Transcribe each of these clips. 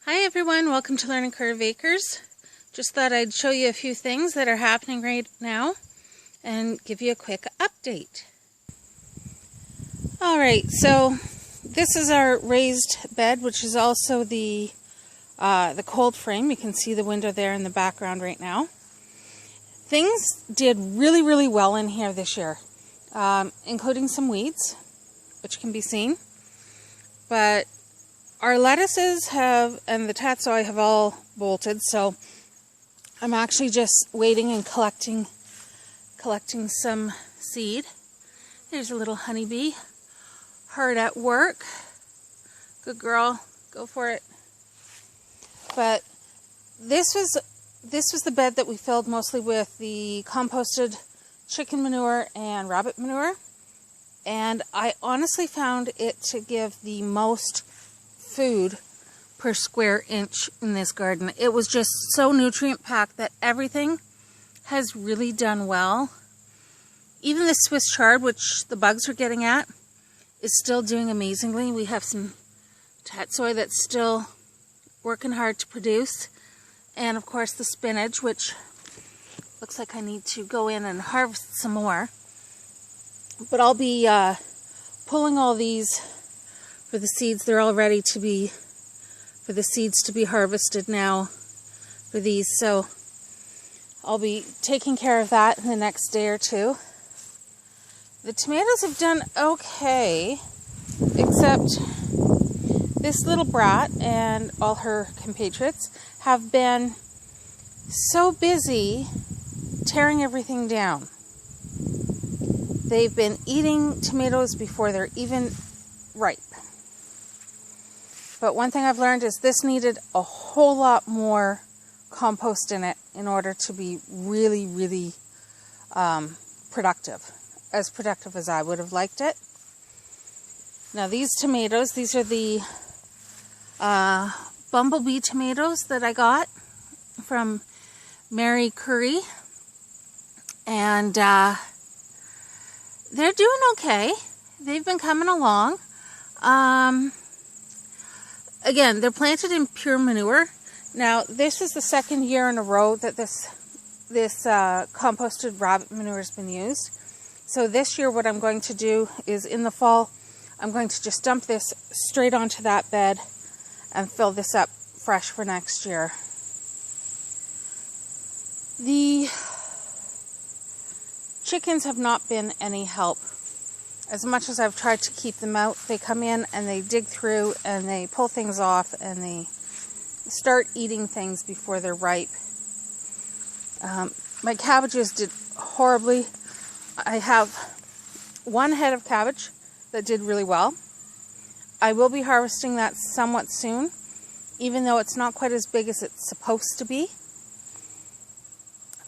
Hi everyone, welcome to Learning Curve Acres. Just thought I'd show you a few things that are happening right now and give you a quick update. Alright, so this is our raised bed, which is also the cold frame. You can see the window there in the background right now. Things did really well in here this year, including some weeds, which can be seen. But our lettuces and the tatsoi have all bolted, so I'm actually just waiting and collecting some seed. There's a little honeybee, hard at work. Good girl, go for it. But this was the bed that we filled mostly with the composted chicken manure and rabbit manure, and I honestly found it to give the most food per square inch in this garden. It was just so nutrient packed that everything has really done well. Even the Swiss chard, which the bugs are getting at, is still doing amazingly. We have some tatsoi that's still working hard to produce, and of course the spinach, which looks like I need to go in and harvest some more. But I'll be pulling all these for the seeds. They're all ready to be, for the seeds to be harvested now for these. So I'll be taking care of that in the next day or two. The tomatoes have done okay, except this little brat and all her compatriots have been so busy tearing everything down. They've been eating tomatoes before they're even ripe. But one thing I've learned is this needed a whole lot more compost in it in order to be really productive. As productive as I would have liked it. Now these tomatoes, these are the bumblebee tomatoes that I got from Mary Curry. And they're doing okay. They've been coming along. Again, they're planted in pure manure. Now, this is the second year in a row that this composted rabbit manure has been used. So this year what I'm going to do is in the fall, I'm going to just dump this straight onto that bed and fill this up fresh for next year. The chickens have not been any help. As much as I've tried to keep them out, they come in and they dig through and they pull things off and they start eating things before they're ripe. My cabbages did horribly. I have one head of cabbage that did really well. I will be harvesting that somewhat soon, even though it's not quite as big as it's supposed to be.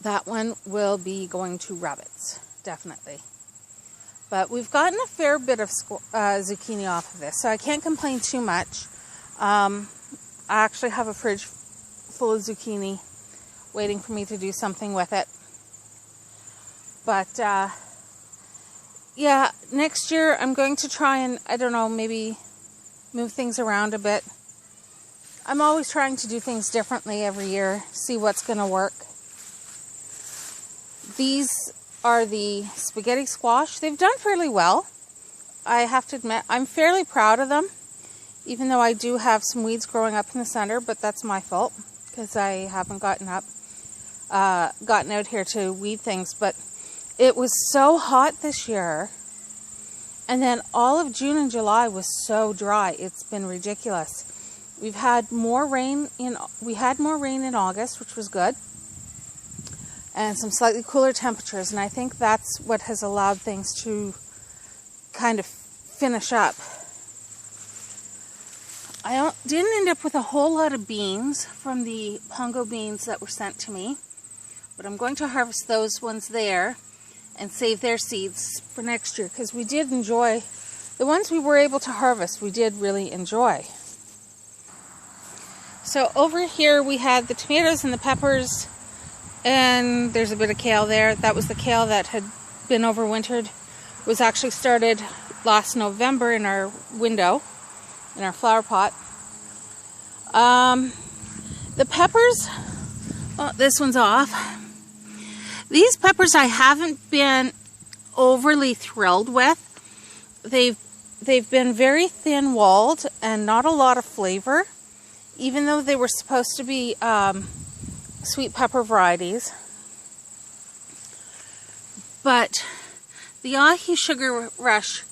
That one will be going to rabbits, definitely. But we've gotten a fair bit of zucchini off of this, so I can't complain too much. I actually have a fridge full of zucchini waiting for me to do something with it. But, yeah, next year I'm going to try and, I don't know, maybe move things around a bit. I'm always trying to do things differently every year, see what's going to work. These are the spaghetti squash. They've done fairly well. I have to admit, I'm fairly proud of them, even though I do have some weeds growing up in the center, but that's my fault because I haven't gotten out here to weed things. But it was so hot this year, and then all of June and July was so dry. It's been ridiculous. We had more rain in August, which was good, and some slightly cooler temperatures, and I think that's what has allowed things to kind of finish up. I didn't end up with a whole lot of beans from the pongo beans that were sent to me, but I'm going to harvest those ones there and save their seeds for next year, because we did enjoy the ones we were able to harvest. We did really enjoy. So over here we had the tomatoes and the peppers, and there's a bit of kale there. That was the kale that had been overwintered. It was actually started last November in our window, in our flower pot. The peppers, oh, this one's off. These peppers I haven't been overly thrilled with. They've been very thin-walled and not a lot of flavor, even though they were supposed to be sweet pepper varieties. But the Ahi Sugar Rush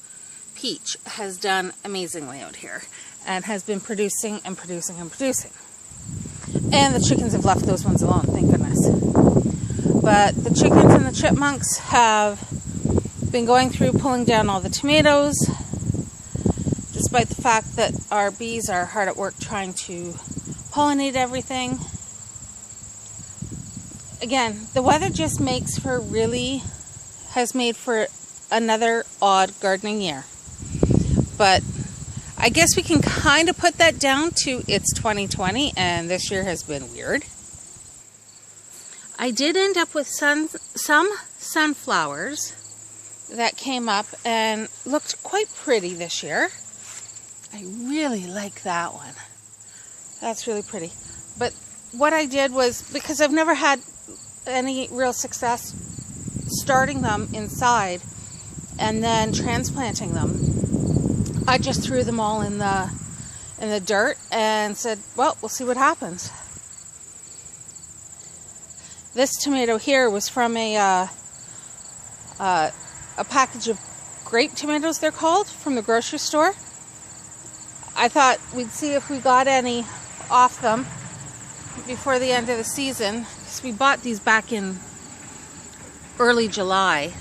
peach has done amazingly out here and has been producing and producing and producing. And the chickens have left those ones alone, thank goodness. But the chickens and the chipmunks have been going through pulling down all the tomatoes, despite the fact that our bees are hard at work trying to pollinate everything. Again, the weather just has made for another odd gardening year. But I guess we can kind of put that down to it's 2020 and this year has been weird. I did end up with some sunflowers that came up and looked quite pretty this year. I really like that one. That's really pretty. But what I did was, because I've never had any real success starting them inside and then transplanting them, I just threw them all in the dirt and said, well, we'll see what happens. This tomato here was from a package of grape tomatoes, they're called, from the grocery store. I thought we'd see if we got any off them before the end of the season, because we bought these back in early July.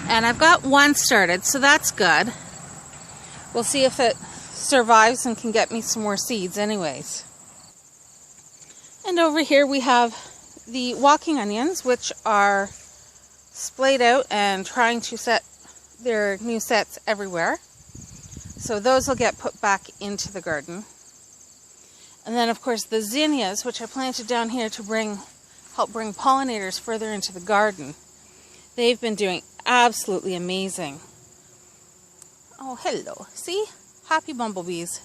And I've got one started, so that's good. We'll see if it survives and can get me some more seeds anyways. And over here we have the walking onions, which are splayed out and trying to set their new sets everywhere. So those will get put back into the garden. And then of course the zinnias, which I planted down here to help bring pollinators further into the garden. They've been doing absolutely amazing. Oh, hello. See? Happy bumblebees.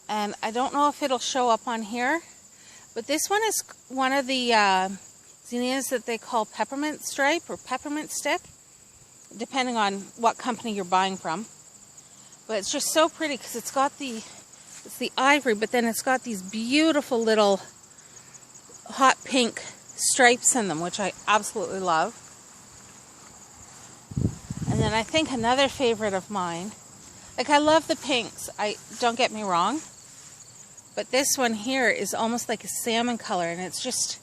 And I don't know if it'll show up on here, but this one is one of the zinnias that they call peppermint stripe or peppermint stick, depending on what company you're buying from. But it's just so pretty because it's the ivory, but then it's got these beautiful little hot pink stripes in them, which I absolutely love. And then I think another favorite of mine, like I love the pinks, don't get me wrong, but this one here is almost like a salmon color, and it's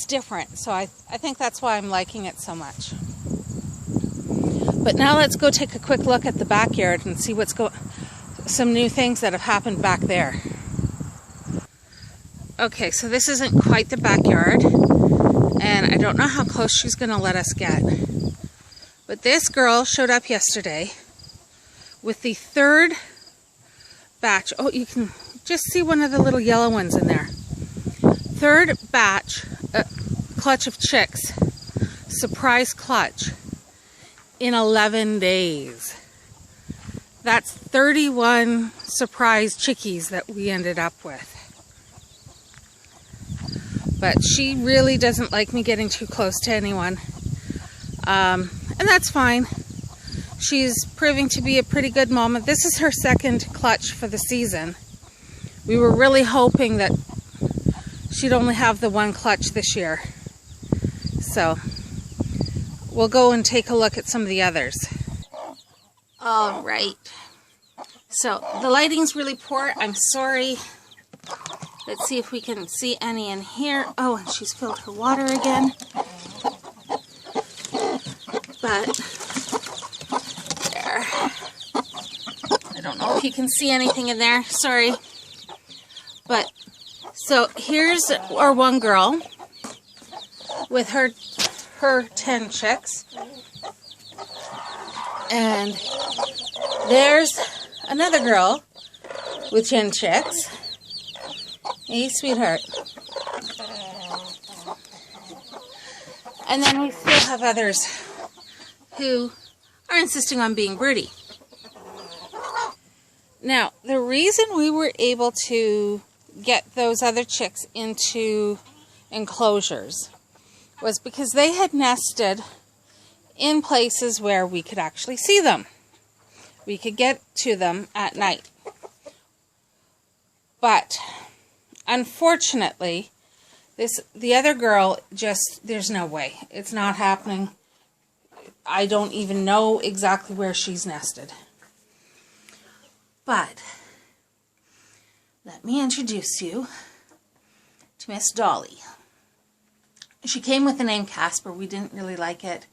different. So I think that's why I'm liking it so much. But now let's go take a quick look at the backyard and see some new things that have happened back there. Okay, so this isn't quite the backyard, and I don't know how close she's going to let us get. But this girl showed up yesterday with the third batch. Oh, you can just see one of the little yellow ones in there. Third batch, clutch of chicks. Surprise clutch. In 11 days. That's 31 surprise chickies that we ended up with. But she really doesn't like me getting too close to anyone. And that's fine. She's proving to be a pretty good mama. This is her second clutch for the season. We were really hoping that she'd only have the one clutch this year. So we'll go and take a look at some of the others. All right. So the lighting's really poor. I'm sorry. Let's see if we can see any in here. Oh, and she's filled her water again. But there. I don't know if you can see anything in there. Sorry. But so here's our one girl with her 10 chicks. And there's another girl with 10 chicks. Hey, sweetheart. And then we still have others who are insisting on being broody. Now, the reason we were able to get those other chicks into enclosures was because they had nested in places where we could actually see them. We could get to them at night. But unfortunately, the other girl there's no way. It's not happening. I don't even know exactly where she's nested. But let me introduce you to Miss Dolly. She came with the name Casper. We didn't really like it.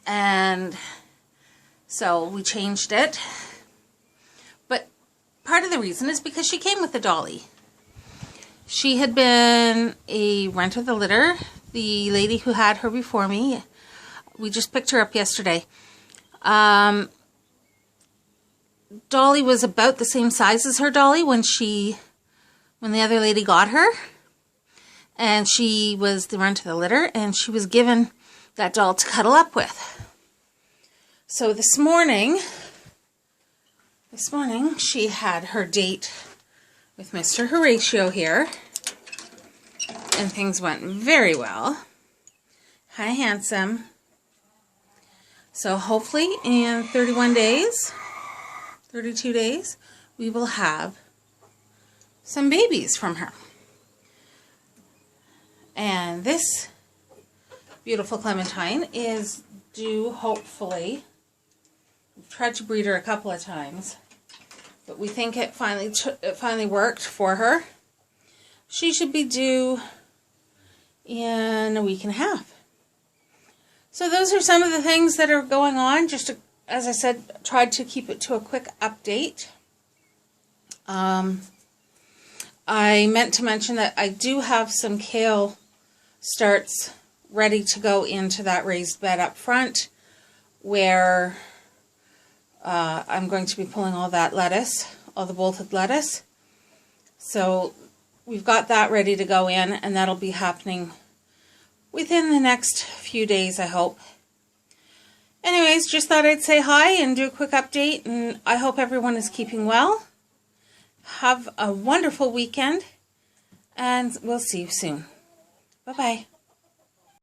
And so we changed it. But part of the reason is because she came with the dolly. She had been a rent of the litter. The lady who had her before me, we just picked her up yesterday. Dolly was about the same size as her dolly when the other lady got her. And she was the rent of the litter, and she was given that doll to cuddle up with. So this morning she had her date with Mr. Horatio here, and things went very well. Hi, handsome. So hopefully in 32 days, we will have some babies from her. And this beautiful Clementine is due, hopefully. We've tried to breed her a couple of times, but we think it finally worked for her. She should be due in a week and a half. So those are some of the things that are going on. Just to, as I said, tried to keep it to a quick update. I meant to mention that I do have some kale starts ready to go into that raised bed up front, where I'm going to be pulling all that lettuce, all the bolted lettuce. So we've got that ready to go in, and that'll be happening within the next few days, I hope. Anyways, just thought I'd say hi and do a quick update, and I hope everyone is keeping well. Have a wonderful weekend, and we'll see you soon. Bye-bye.